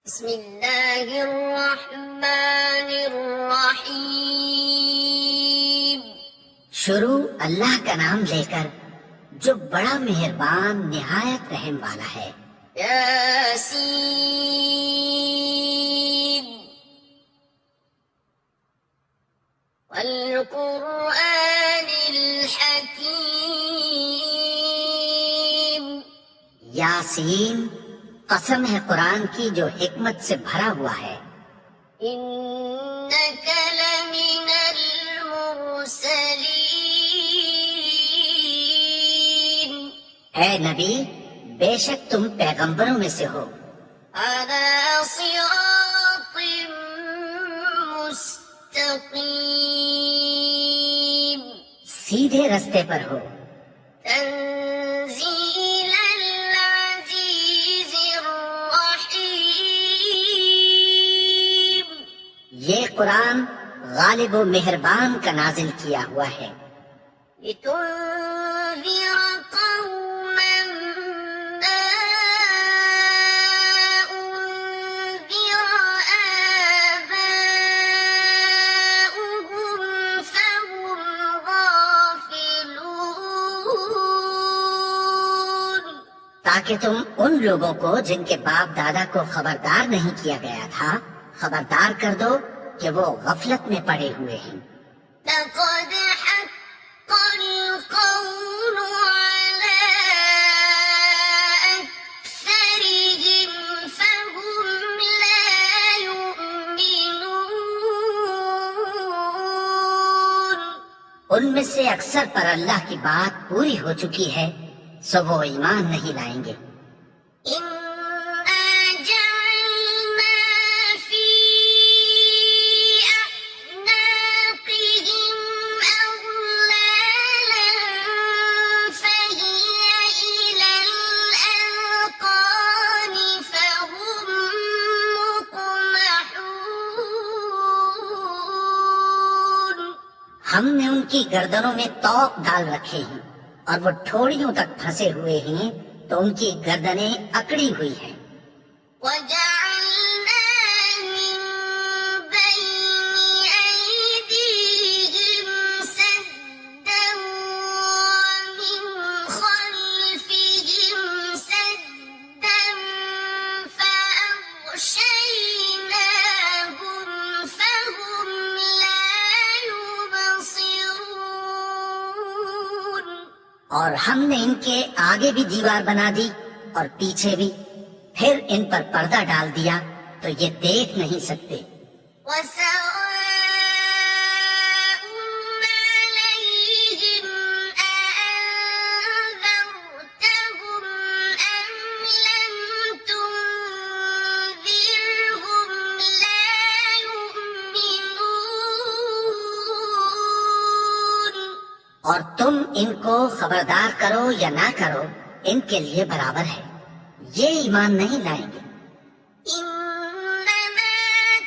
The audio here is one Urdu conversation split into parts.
بسم اللہ الرحمن الرحیم۔ شروع اللہ کا نام لے کر جو بڑا مہربان نہایت رحم والا ہے۔ یاسین والقرآن الحکیم۔ یاسین، قسم ہے قرآن کی جو حکمت سے بھرا ہوا ہے۔ انک لمن المرسلین۔ اے نبی، بے شک تم پیغمبروں میں سے ہو۔ علی صراط مستقیم۔ سیدھے رستے پر ہو۔ تنزیل العزیز الرحیم۔ یہ قرآن غالب و مہربان کا نازل کیا ہوا ہے۔ لتنذر قوما ما انذر آباؤهم فهم غافلون۔ تاکہ تم ان لوگوں کو جن کے باپ دادا کو خبردار نہیں کیا گیا تھا خبردار کر دو کہ وہ غفلت میں پڑے ہوئے ہیں۔ لقد حق القول على أكثرهم فهم لا يؤمنون۔ ان میں سے اکثر پر اللہ کی بات پوری ہو چکی ہے، سو وہ ایمان نہیں لائیں گے۔ إنا جعلنا في أعناقهم أغلالا فهي إلى الأذقان فهم مقمحون۔ ہم نے ان کی گردنوں میں طوق ڈال رکھے ہیں اور وہ ٹھوڑیوں تک پھنسے ہوئے ہیں، تو ان کی گردنیں اکڑی ہوئی ہیں۔ وجعلنا من بين أيديهم سدا ومن خلفهم سدا فأغشيناهم فهم لا يبصرون۔ اور ہم نے ان کے آگے بھی دیوار بنا دی اور پیچھے بھی، پھر ان پر پردہ ڈال دیا تو یہ دیکھ نہیں سکتے۔ وسواء عليهم أأنذرتهم أم لم تنذرهم لا يؤمنون۔ اور تم ان کو خبردار کرو یا نہ کرو، ان کے لیے برابر ہے، یہ ایمان نہیں لائیں گے۔ إنما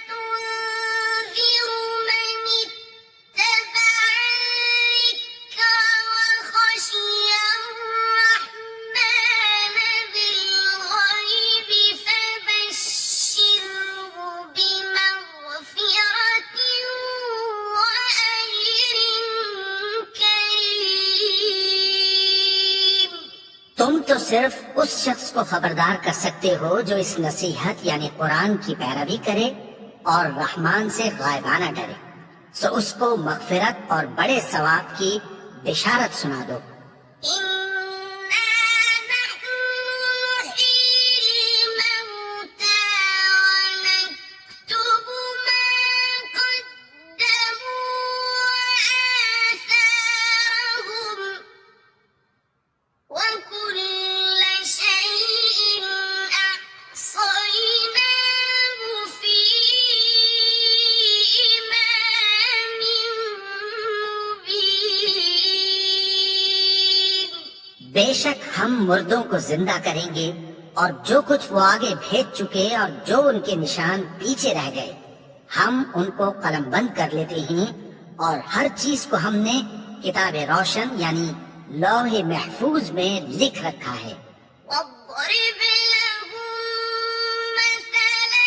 تنذر من اتبع الذكر وخشي الرحمن بالغيب فبشره بمغفرة وأجر كريم۔ تم تو صرف اس شخص کو خبردار کر سکتے ہو جو اس نصیحت یعنی قرآن کی پیروی کرے اور رحمان سے غائبانہ ڈرے، سو اس کو مغفرت اور بڑے ثواب کی بشارت سنا دو۔ إنا نحن نحيي الموتى ونكتب ما قدموا وآثارهم وكل شيء أحصيناه في إمام مبين۔ بے شک ہم مردوں کو زندہ کریں گے، اور جو کچھ وہ آگے بھیج چکے اور جو ان کے نشان پیچھے رہ گئے ہم ان کو قلم بند کر لیتے ہیں، اور ہر چیز کو ہم نے کتاب روشن یعنی لوح محفوظ میں لکھ رکھا ہے۔ واضرب لهم مثلا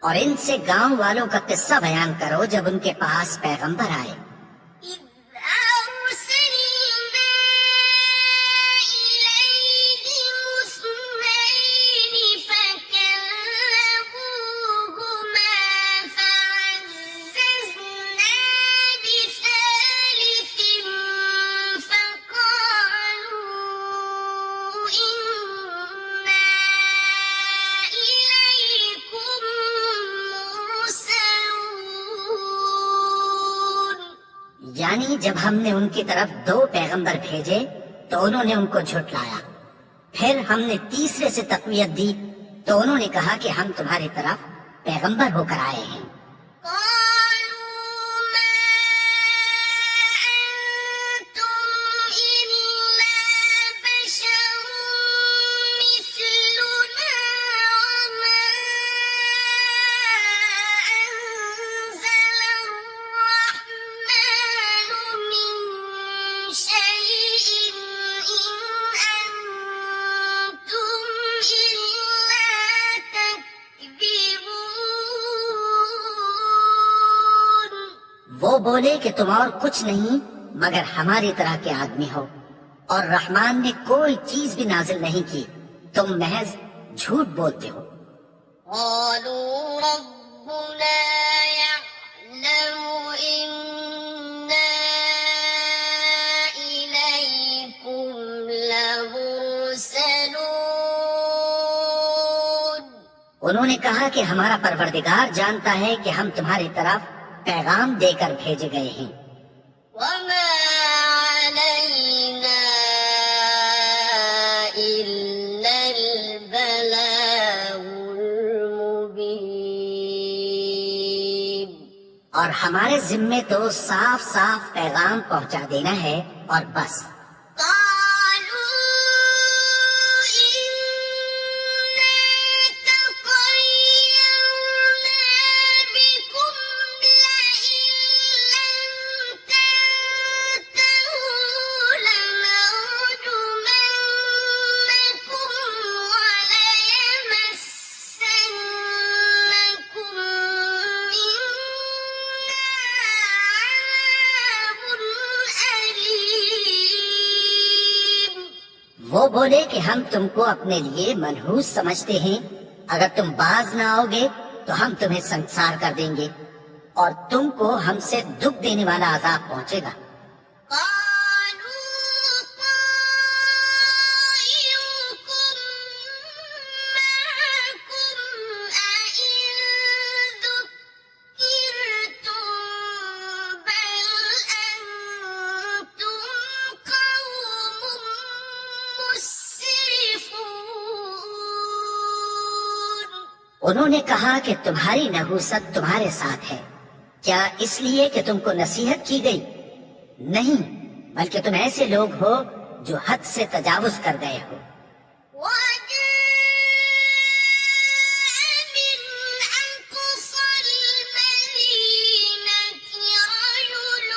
اور ان سے گاؤں والوں کا قصہ بیان کرو جب ان کے پاس پیغمبر آئے۔ إذ أرسلنا إليهم اثنين فكذبوهما فعززنا بثالث فقالوا إنا إليكم مرسلون۔ یعنی جب ہم نے ان کی طرف 2 پیغمبر بھیجے تو انہوں نے ان کو جھٹلایا، پھر ہم نے تیسرے سے تقویت دی تو انہوں نے کہا کہ ہم تمہاری طرف پیغمبر ہو کر آئے ہیں۔ قالوا ما أنتم إلا بشر مثلنا وما أنزل الرحمن من شيء إن أنتم إلا تكذبون۔ وہ بولے کہ تم اور کچھ نہیں مگر ہماری طرح کے آدمی ہو، اور رحمان نے کوئی چیز بھی نازل نہیں کی، تم محض جھوٹ بولتے ہو۔ قالوا ربنا يعلم إنا إليكم لمرسلون۔ انہوں نے کہا کہ ہمارا پروردگار جانتا ہے کہ ہم تمہاری طرف پیغام دے کر بھیجے گئے ہیں، وما علينا إلا البلاغ المبين۔ اور ہمارے ذمے تو صاف صاف پیغام پہنچا دینا ہے اور بس۔ قالوا إنا تطيرنا بكم لئن لم تنتهوا لنرجمنكم وليمسنكم منا عذاب أليم۔ وہ بولے کہ ہم تم کو اپنے لیے منحوس سمجھتے ہیں، اگر تم باز نہ آؤ گے تو ہم تمہیں سنسار کر دیں گے اور تم کو ہم سے دکھ دینے والا عذاب پہنچے گا۔ قالوا طائركم معكم أئن ذكرتم بل أنتم قوم مسرفون۔ انہوں نے کہا کہ تمہاری نحوست تمہارے ساتھ ہے، کیا اس لیے کہ تم کو نصیحت کی گئی؟ نہیں، بلکہ تم ایسے لوگ ہو جو حد سے تجاوز کر گئے ہو۔ وجاء من أقصى المدينة رجل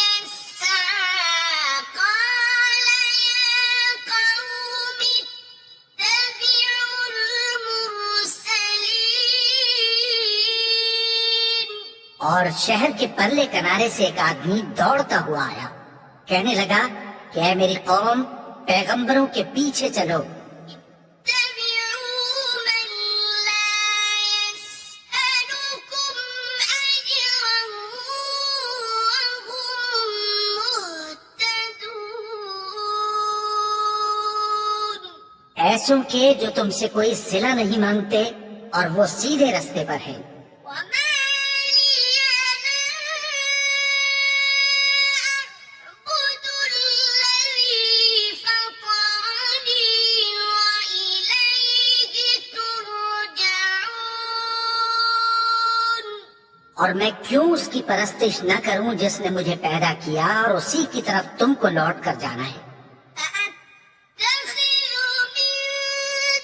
يسعى قال يا قوم اتبعوا المرسلين۔ اور شہر کے پرلے کنارے سے ایک آدمی دوڑتا ہوا آیا، کہنے لگا کہ اے میری قوم، پیغمبروں کے پیچھے چلو، اتبعوا من لا يسألكم أجرا وهم مهتدون۔ ایسوں کے جو تم سے کوئی صلہ نہیں مانگتے اور وہ سیدھے رستے پر ہیں۔ وما لي لا أعبد الذي فطرني وإليه ترجعون۔ اور میں کیوں اس کی پرستش نہ کروں جس نے مجھے پیدا کیا اور اسی کی طرف تم کو لوٹ کر جانا ہے۔ أأتخذ من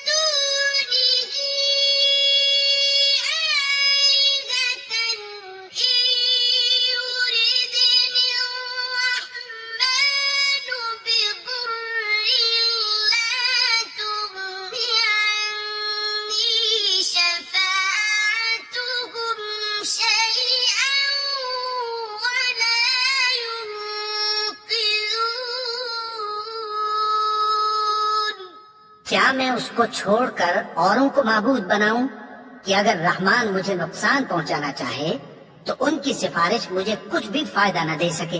دونه آلهة إن يردني الرحمن بضر لا تغن عني شفاعتهم کیا میں اس کو چھوڑ کر اوروں کو معبود بناؤں کہ اگر رحمان مجھے نقصان پہنچانا چاہے تو ان کی سفارش مجھے کچھ بھی فائدہ نہ دے سکے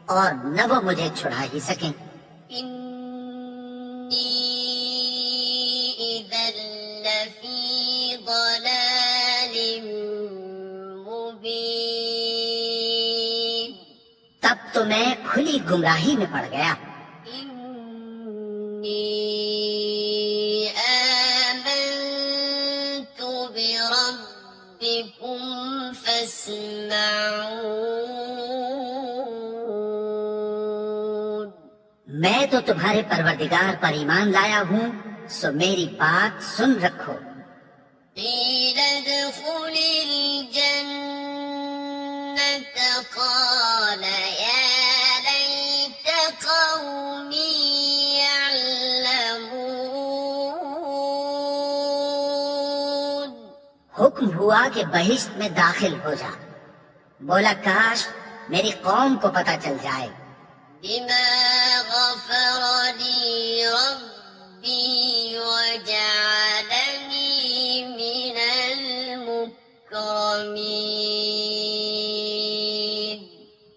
اور نہ وہ مجھے چھڑا ہی سکیں۔ إني إذا لفي ضلال مبين تب تو میں کھلی گمراہی میں پڑ گیا۔ إني آمنت بربكم فاسمعون میں تو تمہارے پروردگار پر ایمان لایا ہوں، سو میری بات سن رکھو۔ قيل ادخل الجنة قال يا ليت قومي يعلمون حکم ہوا کہ بہشت میں داخل ہو جا۔ بولا کاش میری قوم کو پتہ چل جائے۔ بما غفر لي ربي وجعلني من المكرمين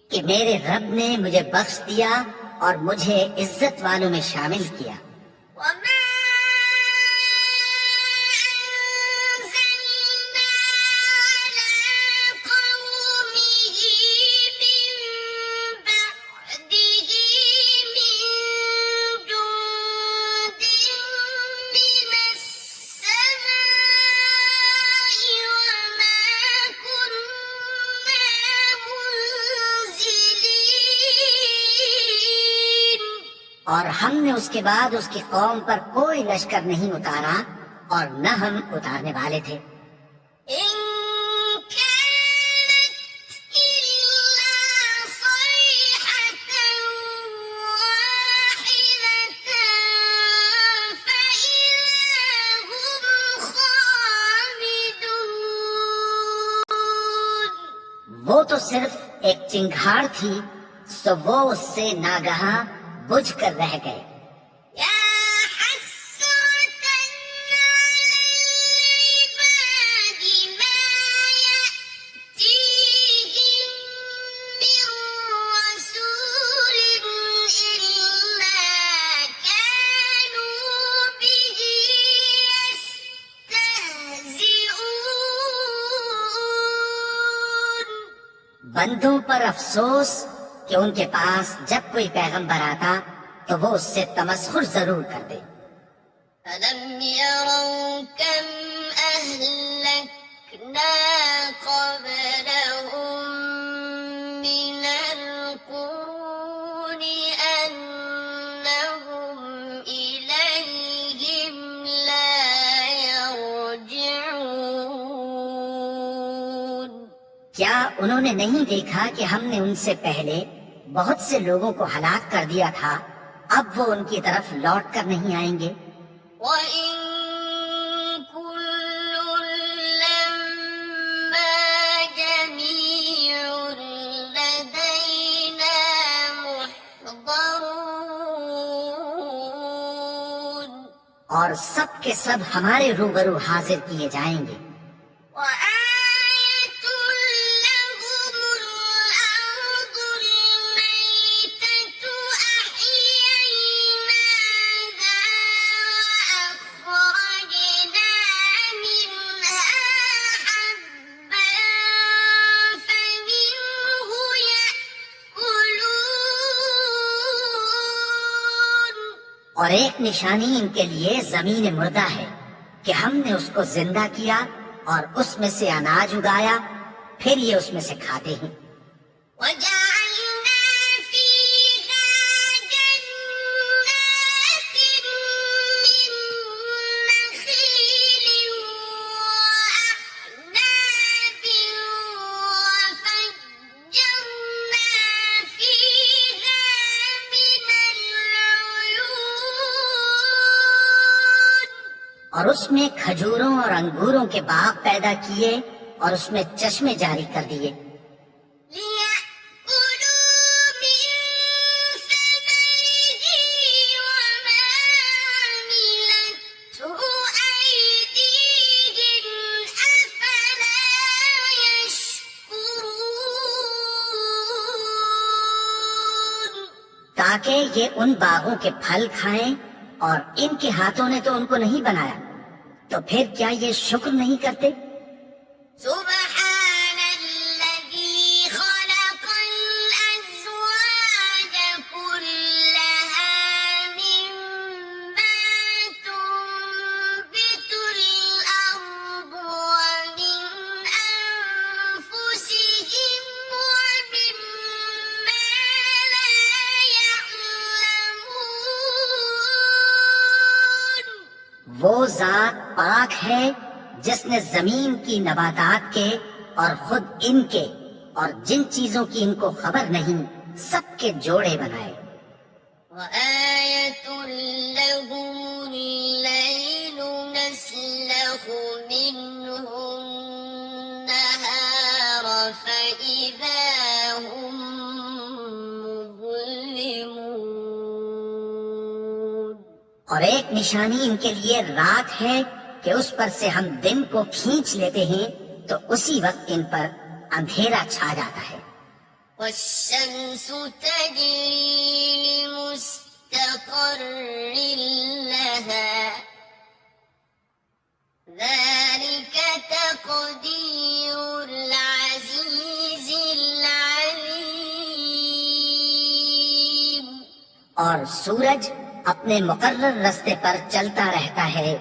کہ میرے رب نے مجھے بخش دیا اور مجھے عزت والوں میں شامل کیا۔ وما أنزلنا على قومه من بعده من جند من السماء وما كنا منزلين اور ہم نے اس کے بعد اس کی قوم پر کوئی لشکر نہیں اتارا اور نہ ہم اتارنے والے تھے۔ إن كانت إلا صيحة واحدة فإذا هم خامدون وہ تو صرف ایک چنگھاڑ تھی، سو وہ اس سے ناگہاں بجھ کر رہ گئے۔ يا حسرة على العباد ما يأتيهم من رسول إلا كانوا به يستهزئون بندوں پر افسوس کہ ان کے پاس جب کوئی پیغمبر آتا تو وہ اس سے تمسخر ضرور کرتے۔ ألم يروا كم أهلكنا قبلهم من القرون أنهم إليهم لا يرجعون کیا انہوں نے نہیں دیکھا کہ ہم نے ان سے پہلے بہت سے لوگوں کو ہلاک کر دیا تھا، اب وہ ان کی طرف لوٹ کر نہیں آئیں گے؟ وَإِن كُلٌّ لَّمَّا جَمِيعٌ لَّدَيْنَا مُحْضَرُونَ اور سب کے سب ہمارے روبرو حاضر کیے جائیں گے۔ وَآيَةٌ لَّهُمُ الْأَرْضُ الْمَيْتَةُ أَحْيَيْنَاهَا وَأَخْرَجْنَا مِنْهَا حَبًّا فَمِنْهُ يَأْكُلُونَ اور ایک نشانی ان کے لیے زمین مردہ ہے کہ ہم نے اس کو زندہ کیا اور اس میں سے اناج اگایا، پھر یہ اس میں سے کھاتے ہیں۔ وَجَعَلْنَا فِيهَا جَنَّاتٍ مِّن نَّخِيلٍ وَأَعْنَابٍ وَفَجَّرْنَا فِيهَا مِنَ الْعُيُونِ اور اس میں کھجوروں اور انگوروں کے باغ پیدا کیے اور اس میں چشمے جاری کر دیے، لِيَأْكُلُوا مِن ثَمَرِهِ وَمَا عَمِلَتْهُ تاکہ یہ ان باغوں کے پھل کھائیں، اور ان کے ہاتھوں نے تو ان کو نہیں بنایا، تو پھر کیا یہ شکر نہیں کرتے؟ سبحان الذي خلق الأزواج كلها مما تنبت الأرض ومن أنفسهم ومما لا يعلمون. وہ ذات پاک ہے جس نے زمین کی نباتات کے اور خود ان کے اور جن چیزوں کی ان کو خبر نہیں سب کے جوڑے بنائے۔ وآية لهم الليل نسلخ منه النهار فإذا هم مظلمون. اور ایک نشانی ان کے لیے رات ہے کہ اس پر سے ہم دن کو کھینچ لیتے ہیں تو اسی وقت ان پر اندھیرا چھا جاتا ہے۔ والشمس تجري لمستقر لها ذلك تقدير العزيز العليم. اور سورج اپنے مقرر رستے پر چلتا رہتا ہے،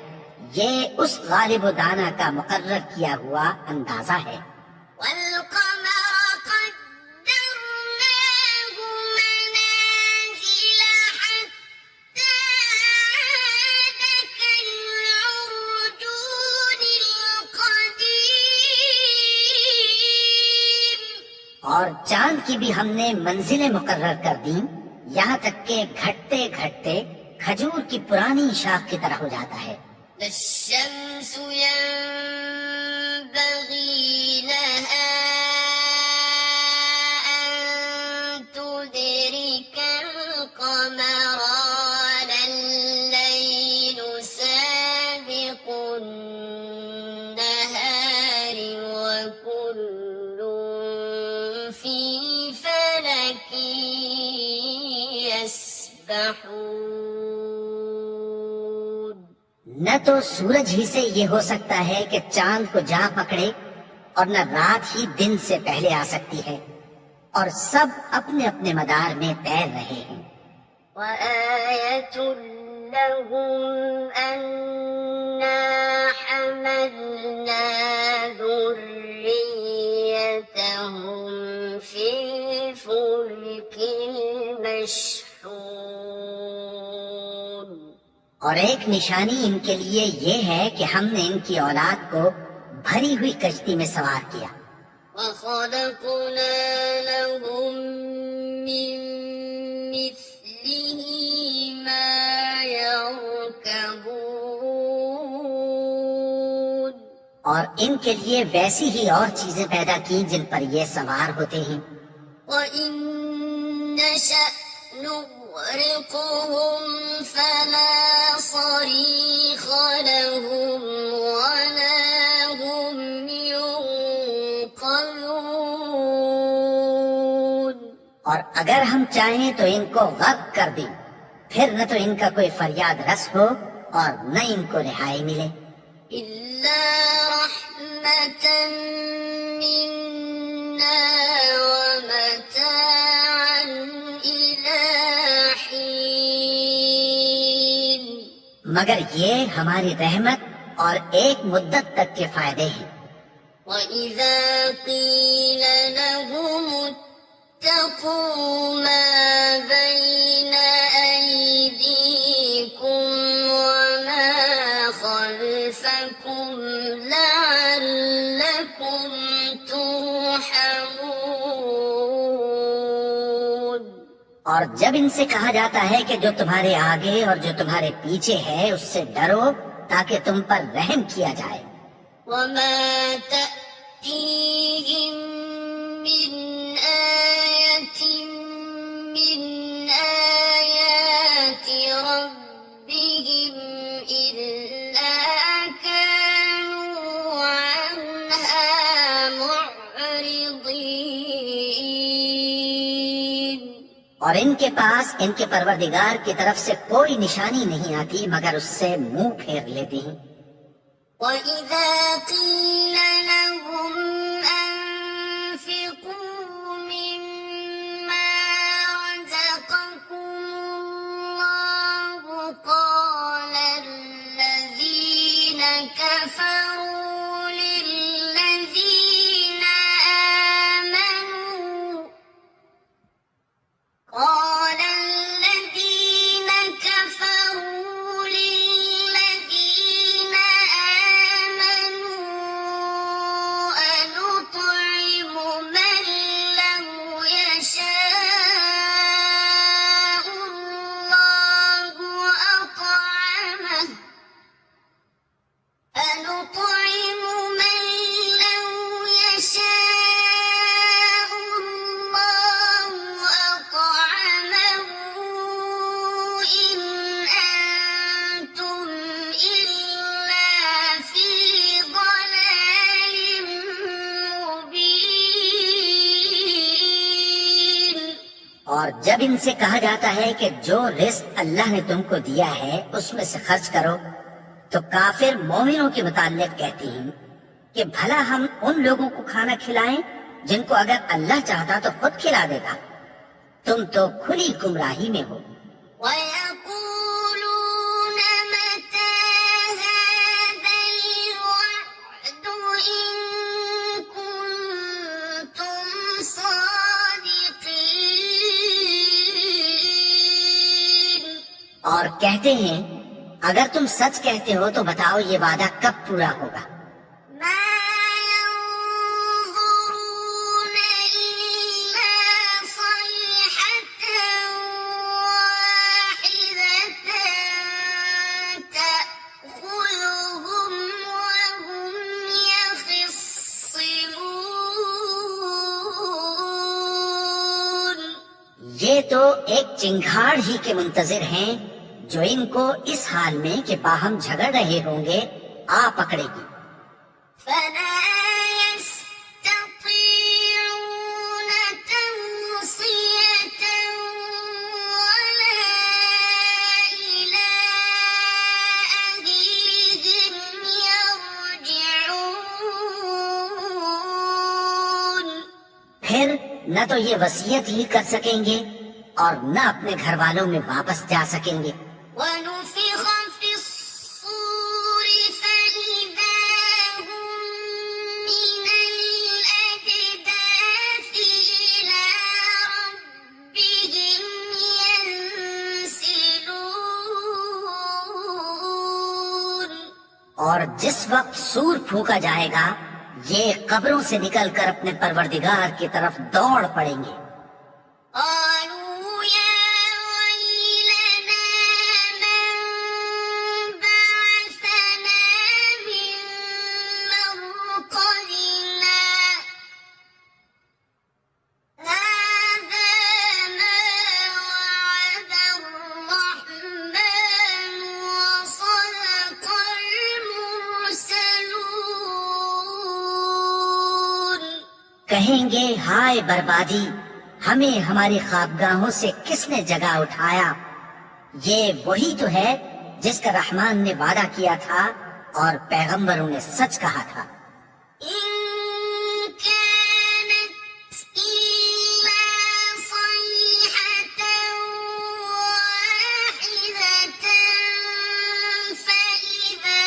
یہ اس غالب و دانا کا مقرر کیا ہوا اندازہ ہے۔ والقمر قدرناه منازل حتى عاد كالعرجون القديم. اور چاند کی بھی ہم نے منزلیں مقرر کر دیں، یہاں تک کہ گھٹتے گھٹتے کھجور کی پرانی شاخ کی طرح ہو جاتا ہے۔ لا الشمس ينبغي لها أن تدرك القمر ولا الليل سابق النهار وكل في فلك يسبحون. نہ تو سورج ہی سے یہ ہو سکتا ہے کہ چاند کو جا پکڑے، اور نہ رات ہی دن سے پہلے آ سکتی ہے، اور سب اپنے اپنے مدار میں تیر رہے ہیں۔ وآية لهم أنا حملنا ذريتهم في الفلك المشحون. اور ایک نشانی ان کے لیے یہ ہے کہ ہم نے ان کی اولاد کو بھری ہوئی کشتی میں سوار کیا۔ وخلقنا لهم من مثله ما يركبون. اور ان کے لیے ویسی ہی اور چیزیں پیدا کی جن پر یہ سوار ہوتے ہیں۔ وإن نشأ نغرقهم فلا صريخ لهم ولا هم ينقذون. اور اگر ہم چاہیں تو ان کو غرق کر دیں، پھر نہ تو ان کا کوئی فریاد رس ہو اور نہ ان کو رہائی ملے۔ إلا رحمة منا ومتاعا إلى حين. مگر یہ ہماری رحمت اور ایک مدت تک کے فائدے ہیں۔ وإذا قيل لهم اتقوا ما بين أيديكم وما خلفكم لعلكم ترحمون. اور جب ان سے کہا جاتا ہے کہ جو تمہارے آگے اور جو تمہارے پیچھے ہے اس سے ڈرو تاکہ تم پر رحم کیا جائے۔ وما تأتيهم من آية من آيات ربهم إلا كانوا عنها معرضين. اور ان کے پاس ان کے پروردگار کی طرف سے کوئی نشانی نہیں آتی مگر اس سے منہ پھیر لیتی ہیں۔ وَإِذَا قِيلَ لَهُمْ أَنفِقُوا مِمَّا رَزَقَكُمُ اللَّهُ قَالَ الَّذِينَ كَفَرُوا لِلَّذِينَ آمَنُوا أَنُطْعِمُ مَن لَّوْ يَشَاءُ اللَّهُ أَطْعَمَهُ أَنُطْعِمُ مَن لَّوْ يَشَاءُ اللَّهُ أَطْعَمَهُ إِنْ أَنتُمْ إِلَّا فِي ضَلَالٍ مُّبِينٍ۔ اور جب ان سے کہا جاتا ہے کہ جو رزق اللہ نے تم کو دیا ہے اس میں سے خرچ کرو، تو کافر مومنوں کے متعلق کہتے ہیں کہ بھلا ہم ان لوگوں کو کھانا کھلائیں جن کو اگر اللہ چاہتا تو خود کھلا دیتا۔ تم تو کھلی گمراہی میں ہو۔ وَيَقُولُونَ مَتَىٰ هَٰذَا الْوَعْدُ إِن كُنتُمْ صَادِقِينَ۔ اور کہتے ہیں اگر تم سچ کہتے ہو تو بتاؤ یہ وعدہ کب پورا ہوگا؟ مَا يَنظُرُونَ إِلَّا صَيْحَةً وَاحِدَةً تَأْخُذُهُمْ وَهُمْ يَخِصِّمُونَ۔ یہ تو ایک چنگھاڑ ہی کے منتظر ہیں جو ان کو اس حال میں کہ باہم جھگڑ رہے ہوں گے آ پکڑے گی۔ فَلَا يَسْتَطِيعُونَ تَوْصِيَةً وَلَا إِلَىٰ أَهْلِهِمْ يَرْجِعُونَ۔ پھر نہ تو یہ وصیت ہی کر سکیں گے اور نہ اپنے گھر والوں میں واپس جا سکیں گے۔ وَنُفِخَ فِي الصُّورِ فَإِذَا هُم مِّنَ الْأَجْدَاثِ إِلَىٰ رَبِّهِمْ يَنسِلُونَ۔ اور جس وقت سور پھونکا جائے گا یہ قبروں سے نکل کر اپنے پروردگار کی طرف دوڑ پڑیں گے۔ قالوا يا ويلنا من بعثنا من مرقدنا هذا ما وعد الرحمن وصدق المرسلون۔ کہیں گے ہائے بربادی، ہمیں ہماری خوابگاہوں سے کس نے جگا اٹھایا؟ یہ وہی تو ہے جس کا رحمان نے وعدہ کیا تھا اور پیغمبروں نے سچ کہا تھا۔ إن كانت إلا صيحة واحدة فإذا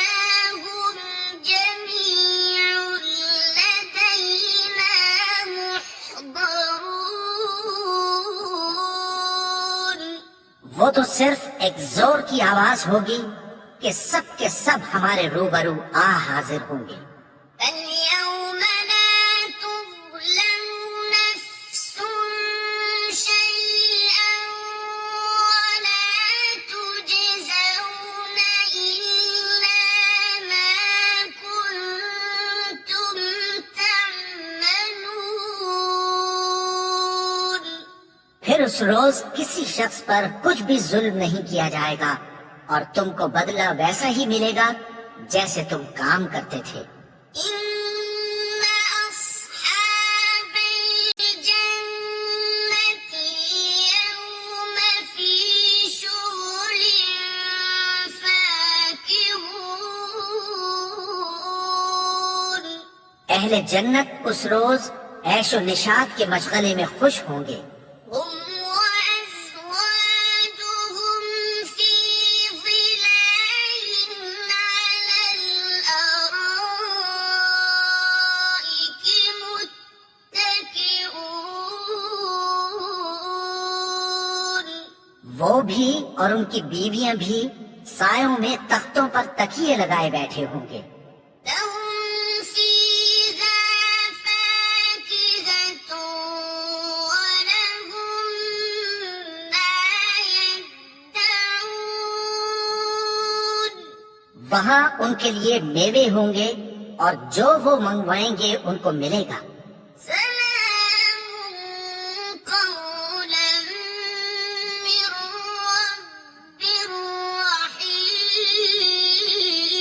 هم جميع لدينا محضرون۔ وہ تو صرف ایک زور کی آواز ہوگی کہ سب کے سب ہمارے روبرو آ حاضر ہوں گے۔ فَالْيَوْمَ لَا تُظْلَمُ نَفْسٌ شَيْئًا وَلَا تُجْزَوْنَ إِلَّا مَا كُنتُمْ تَعْمَلُونَ۔ پھر اس روز کسی شخص پر کچھ بھی ظلم نہیں کیا جائے گا اور تم کو بدلہ ویسا ہی ملے گا جیسے تم کام کرتے تھے۔ إِنَّ أَصْحَابَ الْجَنَّةِ يَوْمَئِذٍ اہل جنت اس روز عیش و نشاط کے مشغلے میں خوش ہوں گے. هم وأزواجهم في ظلال على الأرائك متكئون. وہ بھی اور ان کی بیویاں بھی سایوں میں تختوں پر تکیے لگائے بیٹھے ہوں گے. لهم فيها فاكهة ولهم ما يدعون. وہاں ان کے لیے میوے ہوں گے اور جو وہ منگوائیں گے ان کو ملے گا. سلام قولا من رب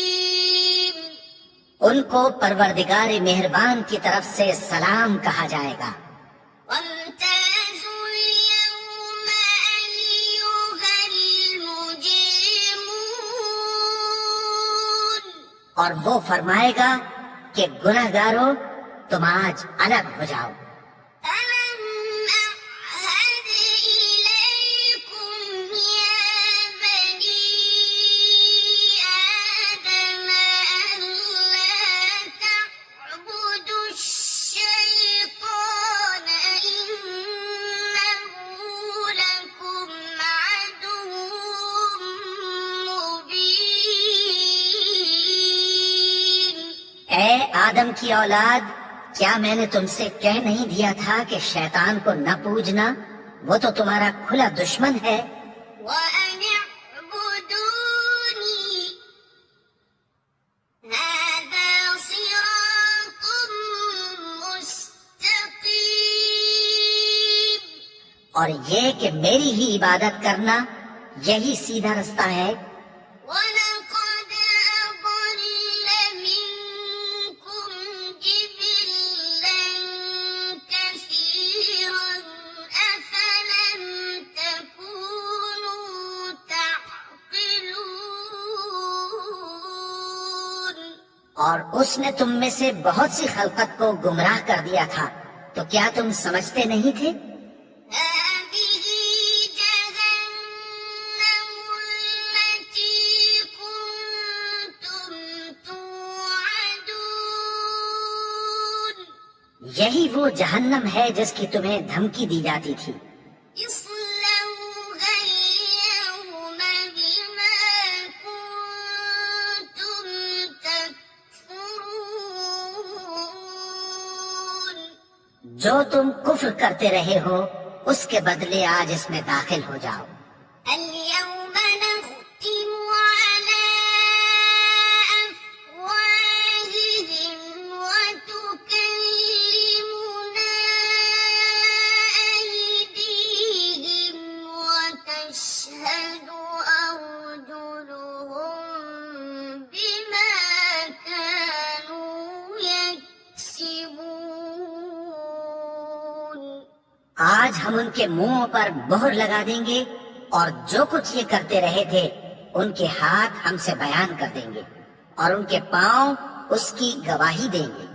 رحيم. ان کو پروردگار مہربان کی طرف سے سلام کہا جائے گا. وامتازوا اليوم أيها المجرمون. اور وہ فرمائے گا کہ گنہگارو تم آج الگ ہو جاؤ. ألم أعهد إليكم يا بني آدم ألا تعبدوا الشيطان إنه لكم عدو مبين. اے آدم کی اولاد، کیا میں نے تم سے کہہ نہیں دیا تھا کہ شیطان کو نہ پوجنا؟ وہ تو تمہارا کھلا دشمن ہے. وأن اعبدوني هذا صراط مستقيم. اور یہ کہ میری ہی عبادت کرنا یہی سیدھا رستہ ہے. ولقد أضل منكم جبلا كثيرا أفلم تكونوا تعقلون. اور اس نے تم میں سے بہت سی خلقت کو گمراہ کر دیا تھا، تو کیا تم سمجھتے نہیں تھے؟ هذه جهنم التي كنتم توعدون. یہی وہ جہنم ہے جس کی تمہیں دھمکی دی جاتی تھی. اصلوها اليوم بما كنتم تكفرون. جو تم کفر کرتے رہے ہو اس کے بدلے آج اس میں داخل ہو جاؤ. اليوم نختم على أفواههم وتكلمنا أيديهم وتشهد أرجلهم بما كانوا يكسبون. آج ہم ان کے منہوں پر مہر لگا دیں گے اور جو کچھ یہ کرتے رہے تھے ان کے ہاتھ ہم سے بیان کر دیں گے اور ان کے پاؤں اس کی گواہی دیں گے.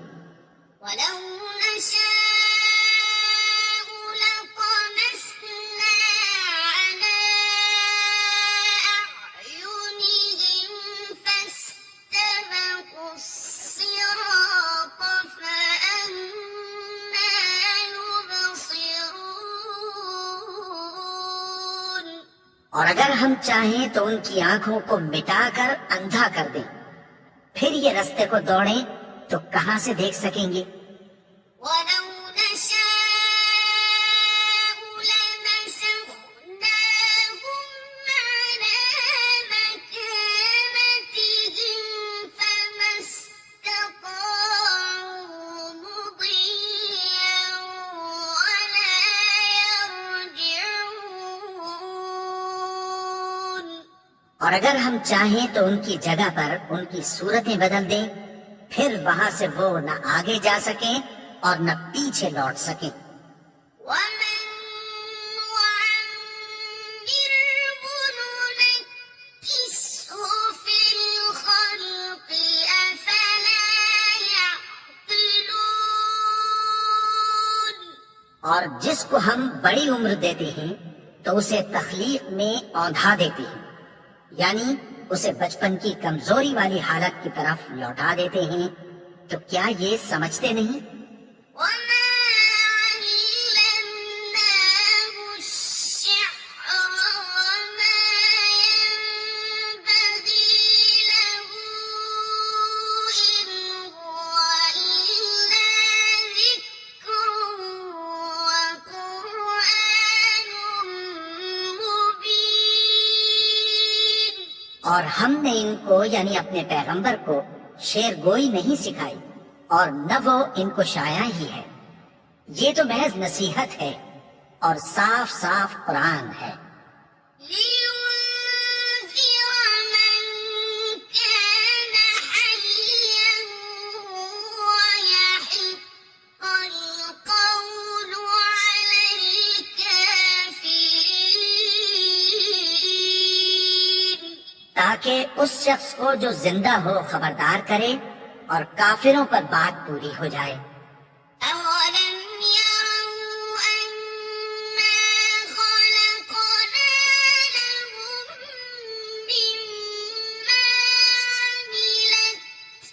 ولو نشاء لطمسنا على أعينهم فاستبقوا الصراط فأنى يبصرون. اور اگر ہم چاہیں تو ان کی آنکھوں کو مٹا کر اندھا کر دیں، پھر یہ رستے کو دوڑیں تو کہاں سے دیکھ سکیں گے؟ ولو نشاء لمسخناهم على مكانتهم فما استطاعوا مضيا ولا يرجعون. اور اگر ہم چاہیں تو ان کی جگہ پر ان کی صورتیں بدل دیں، پھر وہاں سے وہ نہ آگے جا سکیں اور نہ پیچھے لوٹ سکیں. ومن نعمره ننكسه في الخلق أفلا يعقلون. اور جس کو ہم بڑی عمر دیتے ہیں تو اسے تخلیق میں اوندھا دیتے ہیں، یعنی اسے بچپن کی کمزوری والی حالت کی طرف لوٹا دیتے ہیں۔ تو کیا یہ سمجھتے نہیں؟ وما علمناه الشعر وما ينبغي له إن هو إلا ذكر وقرآن مبين۔ اور ہم نے ان کو یعنی اپنے پیغمبر کو شعر گوئی نہیں سکھائی، اور نہ وہ ان کو شایا ہی ہے، یہ تو محض نصیحت ہے اور صاف صاف قرآن ہے۔ لينذر من كان حيا ويحق القول على الكافرين۔ تاکہ اس شخص کو جو زندہ ہو خبردار کرے اور کافروں پر بات پوری ہو جائے۔ أولم يروا أنا خلقنا لهم مما عملت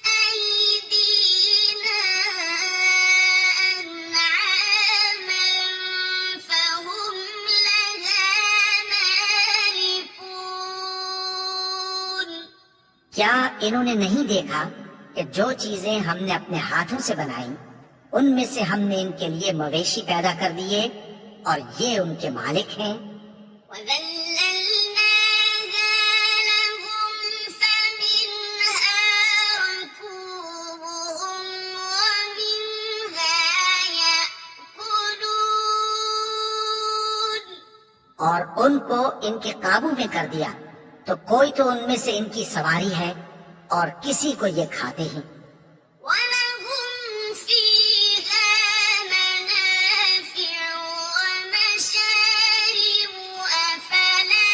أيدينا أنعاما فهم لها مالكون۔ کیا انہوں نے نہیں دیکھا کہ جو چیزیں ہم نے اپنے ہاتھوں سے بنائیں ان میں سے ہم نے ان کے لیے مویشی پیدا کر دیے اور یہ ان کے مالک ہیں۔ وَذَلَّلْنَاهَا لَهُمْ فَمِنْهَا رَكُوبُهُمْ وَمِنْهَا يَأْكُلُونَ۔ اور ان کو ان کے قابو میں کر دیا تو کوئی تو ان میں سے ان کی سواری ہے اور کسی کو یہ کھاتے ہیں۔ وَلَهُمْ فِيهَا مَنَافِعُ وَمَشَارِبُ أَفَلَا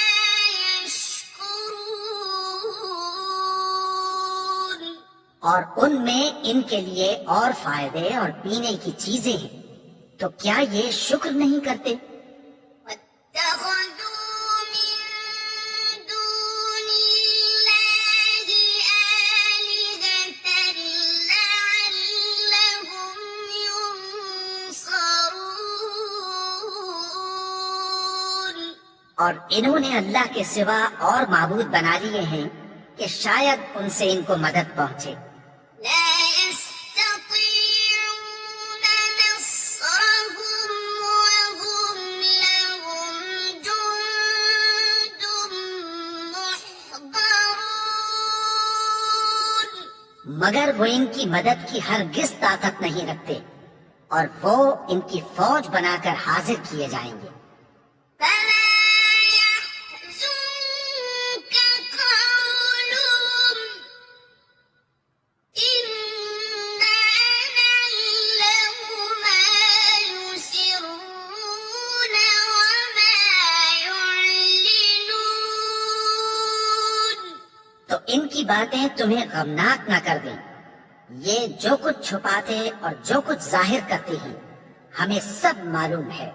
يَشْكُرُونَ۔ اور ان میں ان کے لیے اور فائدے اور پینے کی چیزیں ہیں، تو کیا یہ شکر نہیں کرتے؟ وَاتَّخَذُوا مِن دُونِ اللَّهِ آلِهَةً لَّعَلَّهُمْ يُنصَرُونَ۔ اور انہوں نے اللہ کے سوا اور معبود بنا لیے ہیں کہ شاید ان سے ان کو مدد پہنچے۔ لا يستطيعون نصرهم وهم لهم جند محضرون۔ مگر وہ ان کی مدد کی ہرگز طاقت نہیں رکھتے، اور وہ ان کی فوج بنا کر حاضر کیے جائیں گے۔ فلا يحزنك قولهم إنا نعلم ما يسرون وما يعلنون۔ تو ان کی باتیں تمہیں غمناک نہ کر دیں، یہ جو کچھ چھپاتے اور جو کچھ ظاہر کرتے ہیں ہمیں سب معلوم ہے۔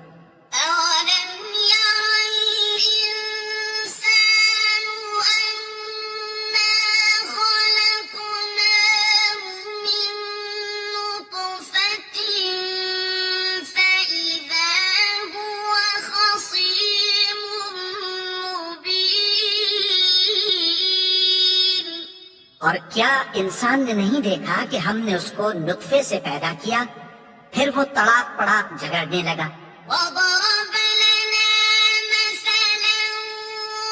أولم ير الإنسان أنا خلقناه من نطفة فإذا هو خصيم مبين۔ اور کیا انسان نے نہیں دیکھا کہ ہم نے اس کو نطفے سے پیدا کیا، پھر وہ تڑاک پڑاک جھگڑنے لگا۔ وضرب لنا مثلا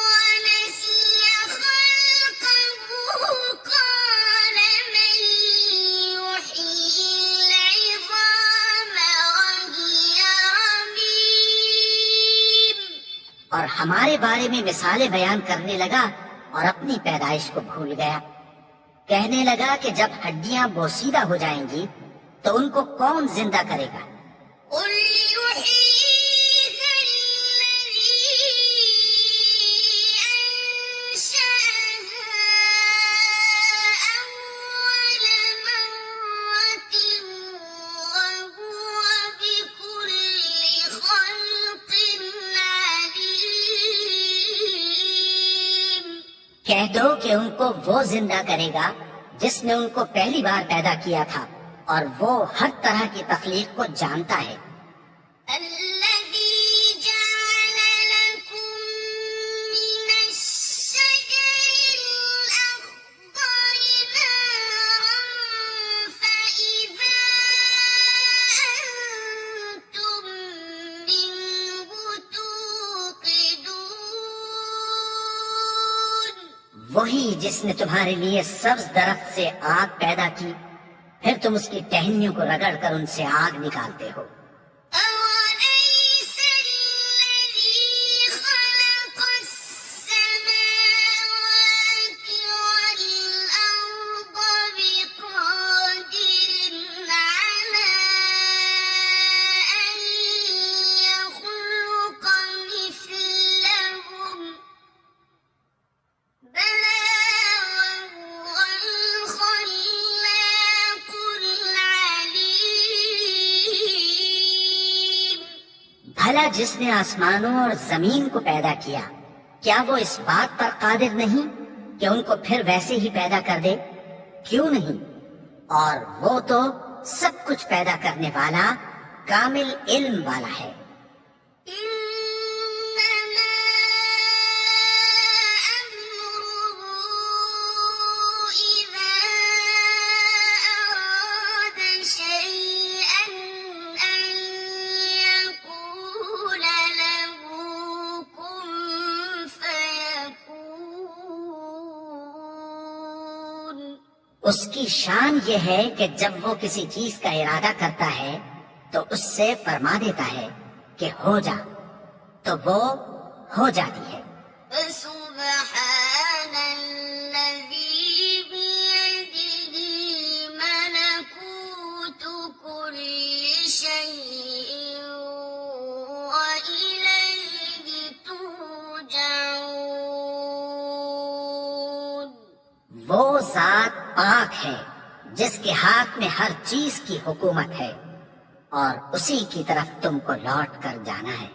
ونسي خلقه قال من يحيي العظام وهي رميم۔ اور ہمارے بارے میں مثالیں بیان کرنے لگا اور اپنی پیدائش کو بھول گیا۔ کہنے لگا کہ جب ہڈیاں بوسیدہ ہو جائیں گی تو ان کو کون زندہ کرے گا؟ قل يحييها الذي أنشأها أول مرة وهو بكل کہہ دو کہ ان کو وہ زندہ کرے گا جس نے ان کو پہلی بار پیدا کیا تھا، اور وہ ہر طرح کی تخلیق کو جانتا ہے۔ الذي جعل لكم من الشجر الأخضر نارا فإذا أنتم منه توقدون۔ وہی جس نے تمہارے لیے سبز درخت سے آگ پیدا کی، پھر تم اس کی ٹہنیوں کو رگڑ کر ان سے آگ نکالتے ہو۔ أوليس الذي خلق السماوات والأرض بقادر على أن يخلق مثلهم؟ بلى وهو الخلاق العليم۔ بھلا جس نے آسمانوں اور زمین کو پیدا کیا، کیا وہ اس بات پر قادر نہیں کہ ان کو پھر ویسے ہی پیدا کر دے؟ کیوں نہیں؟ اور وہ تو سب کچھ پیدا کرنے والا، کامل علم والا ہے۔ إنما أمره إذا أراد شيئا أن يقول له كن فيكون۔ اس کی شان یہ ہے کہ جب وہ کسی چیز کا ارادہ کرتا ہے تو اس سے فرما دیتا ہے کہ ہو جا، تو وہ ہو جاتی ہے۔ فسبحان الذي بيده ملكوت كل شيء وإليه ترجعون۔ وہ ذات پاک ہے جس کے ہاتھ میں ہر چیز کی حکومت ہے، اور اسی کی طرف تم کو لوٹ کر جانا ہے۔